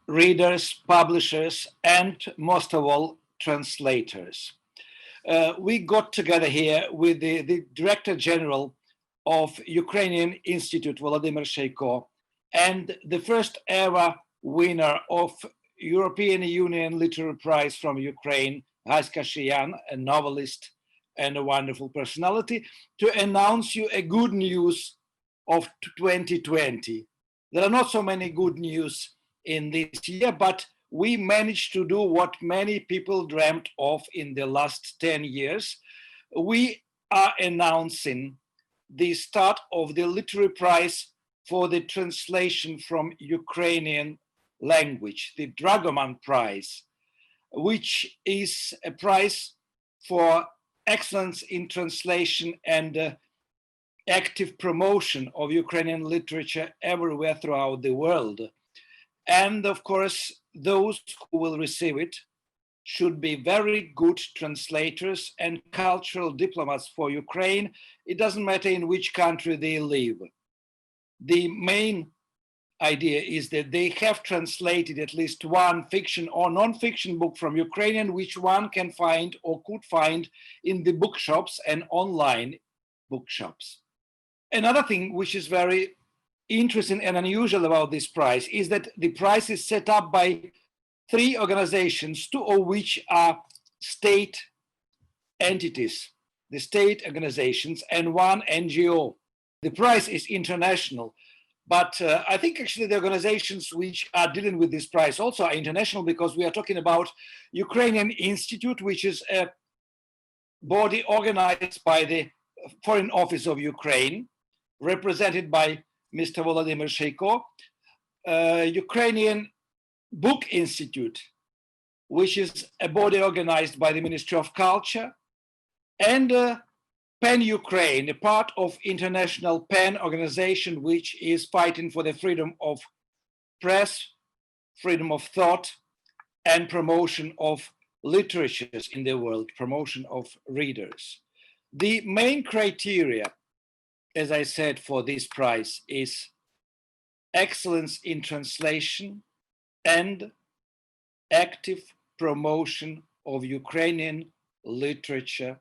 readers, publishers, and most of all, translators. We got together here with the Director General of Ukrainian Institute Volodymyr Sheiko and the first ever winner of European Union Literary Prize from Ukraine, Haska Shyyan, a novelist and a wonderful personality, to announce you a good news of 2020. There are not so many good news in this year, but we managed to do what many people dreamt of in the last 10 years. We are announcing the start of the Literary Prize for the translation from Ukrainian language, the Drahomán Prize, which is a prize for excellence in translation and active promotion of Ukrainian literature everywhere throughout the world. And of course, those who will receive it should be very good translators and cultural diplomats for Ukraine. It doesn't matter in which country they live. The main idea is that they have translated at least one fiction or non-fiction book from Ukrainian, which one can find or could find in the bookshops and online bookshops. Another thing which is very interesting and unusual about this prize is that the prize is set up by 3 organizations, 2 of which are state entities, the state organizations, and 1 NGO. The prize is international, but I think actually the organizations which are dealing with this prize also are international, because we are talking about Ukrainian Institute, which is a body organized by the Foreign Office of Ukraine, represented by Mr. Volodymyr Sheiko, Ukrainian Book Institute, which is a body organized by the Ministry of Culture, and PEN Ukraine, a part of international PEN organization, which is fighting for the freedom of press, freedom of thought, and promotion of literatures in the world, promotion of readers. The main criteria, as I said, for this prize is excellence in translation and active promotion of Ukrainian literature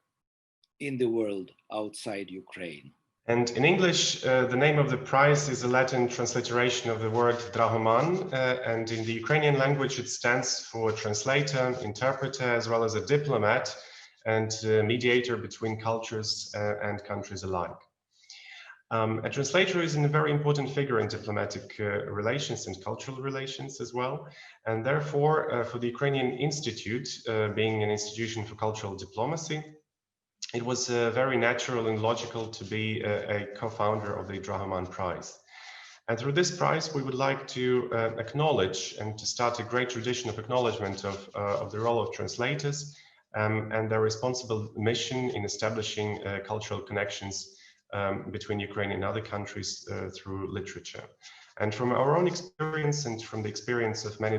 in the world outside Ukraine. And in English, the name of the prize is a Latin transliteration of the word Drahomán, and in the Ukrainian language it stands for translator, interpreter, as well as a diplomat and mediator between cultures and countries alike. A translator is a very important figure in diplomatic relations and cultural relations as well. And therefore, for the Ukrainian Institute, being an institution for cultural diplomacy, it was very natural and logical to be a co-founder of the Drahomán Prize. And through this prize, we would like to acknowledge and to start a great tradition of acknowledgement of the role of translators and their responsible mission in establishing cultural connections between Ukraine and other countries through literature. And from our own experience and from the experience of many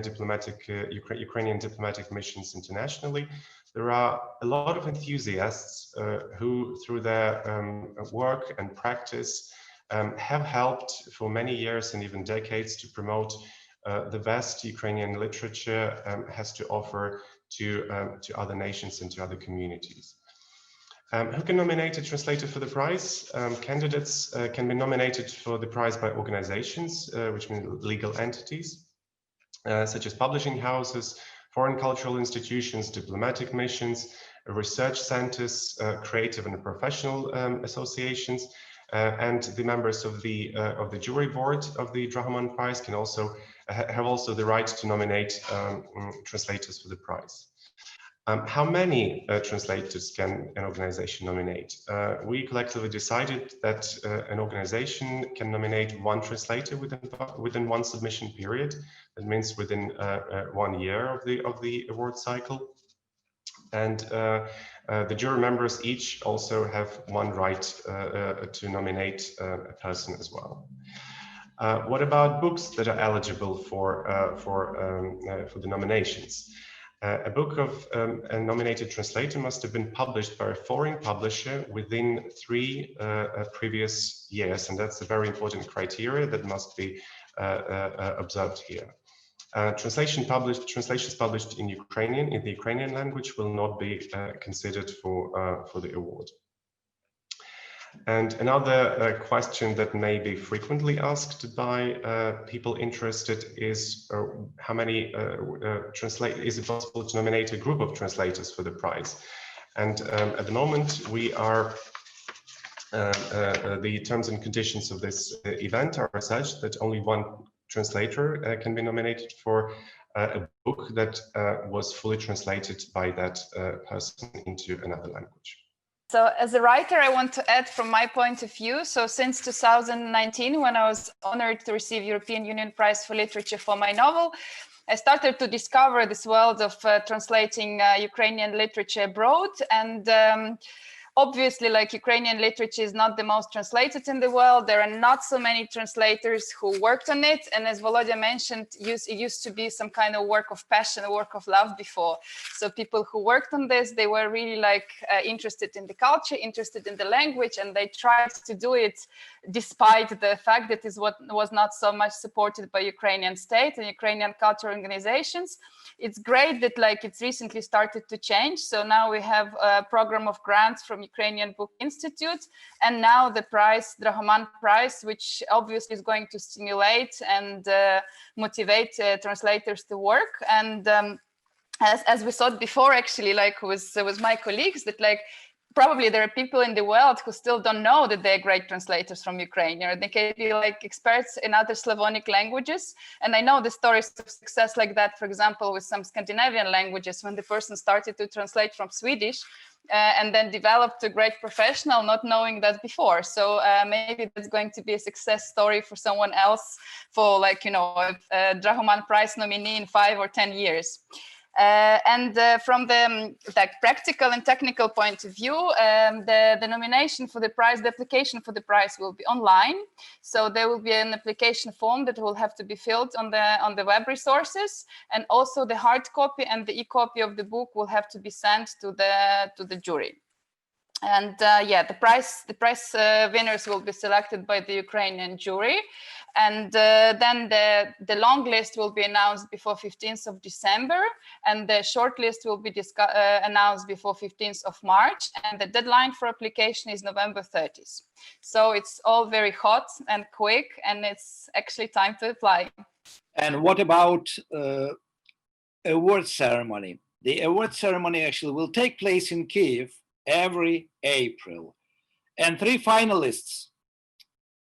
Ukrainian diplomatic missions internationally, there are a lot of enthusiasts who, through their work and practice, have helped for many years and even decades to promote the best Ukrainian literature has to offer to other nations and to other communities. Who can nominate a translator for the prize? Candidates can be nominated for the prize by organizations, which mean legal entities, such as publishing houses, foreign cultural institutions, diplomatic missions, research centers, creative and professional associations, and the members of the jury board of the Drahomán Prize can also have the right to nominate translators for the prize. How many translators can an organization nominate? We collectively decided that an organization can nominate 1 translator within 1 submission period. That means within 1 year of the award cycle. And the jury members each also have 1 right to nominate a person as well. What about books that are eligible for the nominations? A book of a nominated translator must have been published by a foreign publisher within 3 previous years, and that's a very important criteria that must be observed here. Translations published in the Ukrainian language will not be considered for the award. And another question that may be frequently asked by people interested is how many is it possible to nominate a group of translators for the prize? And at the moment we are the terms and conditions of this event are such that only one translator can be nominated for a book that was fully translated by that person into another language. So as a writer, I want to add from my point of view, so since 2019, when I was honored to receive European Union Prize for Literature for my novel, I started to discover this world of translating Ukrainian literature abroad. And obviously, like, Ukrainian literature is not the most translated in the world. There are not so many translators who worked on it. And as Volodya mentioned, it used to be some kind of work of passion, a work of love before. So people who worked on this, they were really interested in the culture, interested in the language, and they tried to do it despite the fact that it was not so much supported by Ukrainian state and Ukrainian cultural organizations. It's great that it's recently started to change. So now we have a program of grants from Ukrainian Book Institute, and now the prize, Drahomán Prize, which obviously is going to stimulate and motivate translators to work. And as we thought before, actually, with my colleagues, that probably there are people in the world who still don't know that they're great translators from Ukraine, or they can be experts in other Slavonic languages. And I know the stories of success like that, for example, with some Scandinavian languages, when the person started to translate from Swedish and then developed a great professional, not knowing that before. So maybe that's going to be a success story for someone else, for a Drahomán Prize nominee in 5 or 10 years. From the practical and technical point of view, the nomination for the prize, the application for the prize will be online. So there will be an application form that will have to be filled on the web resources, and also the hard copy and the e-copy of the book will have to be sent to the jury. And the prize winners will be selected by the Ukrainian jury. And then the long list will be announced before 15th of December, and the short list will be announced before 15th of March, and the deadline for application is November 30th. So it's all very hot and quick, and it's actually time to apply. And what about award ceremony? The award ceremony actually will take place in Kyiv every April, and 3 finalists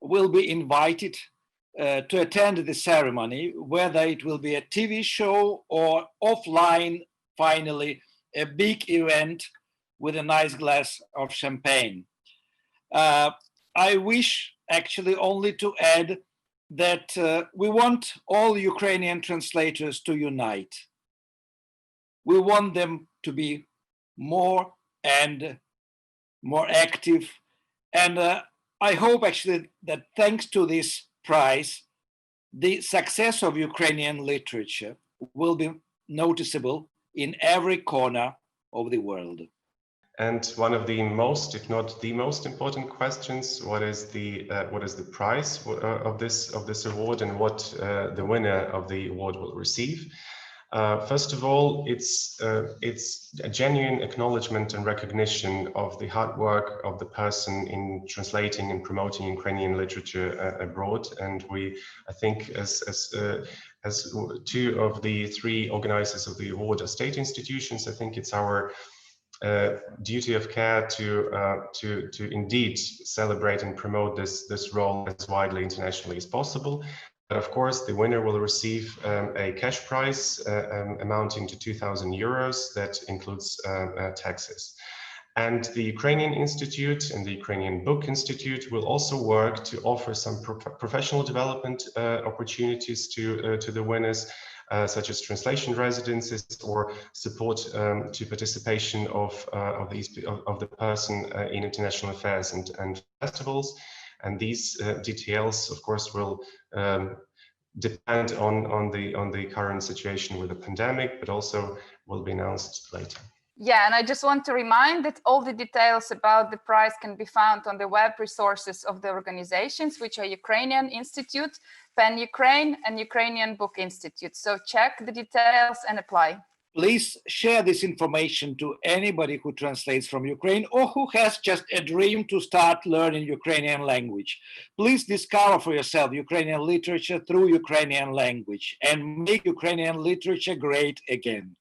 will be invited to attend the ceremony, whether it will be a TV show or offline, finally, a big event with a nice glass of champagne. I wish actually only to add that we want all Ukrainian translators to unite. We want them to be more and more active. And I hope actually that thanks to this prize, the success of Ukrainian literature will be noticeable in every corner of the world. And one of the most, if not the most important questions, what is the price of this award, and what the winner of the award will receive? First of all, it's a genuine acknowledgement and recognition of the hard work of the person in translating and promoting Ukrainian literature abroad. And I think, as 2 of the 3 organizers of the award are state institutions, I think it's our duty of care to indeed celebrate and promote this role as widely internationally as possible. But of course, the winner will receive a cash prize amounting to 2,000 euros that includes taxes. And the Ukrainian Institute and the Ukrainian Book Institute will also work to offer some professional development opportunities to the winners, such as translation residences or support to participation of the person in international affairs and festivals. And these details, of course, will depend on the current situation with the pandemic, but also will be announced later. Yeah, and I just want to remind that all the details about the prize can be found on the web resources of the organizations, which are Ukrainian Institute, PEN Ukraine, and Ukrainian Book Institute. So check the details and apply. Please share this information to anybody who translates from Ukraine or who has just a dream to start learning Ukrainian language. Please discover for yourself Ukrainian literature through Ukrainian language and make Ukrainian literature great again.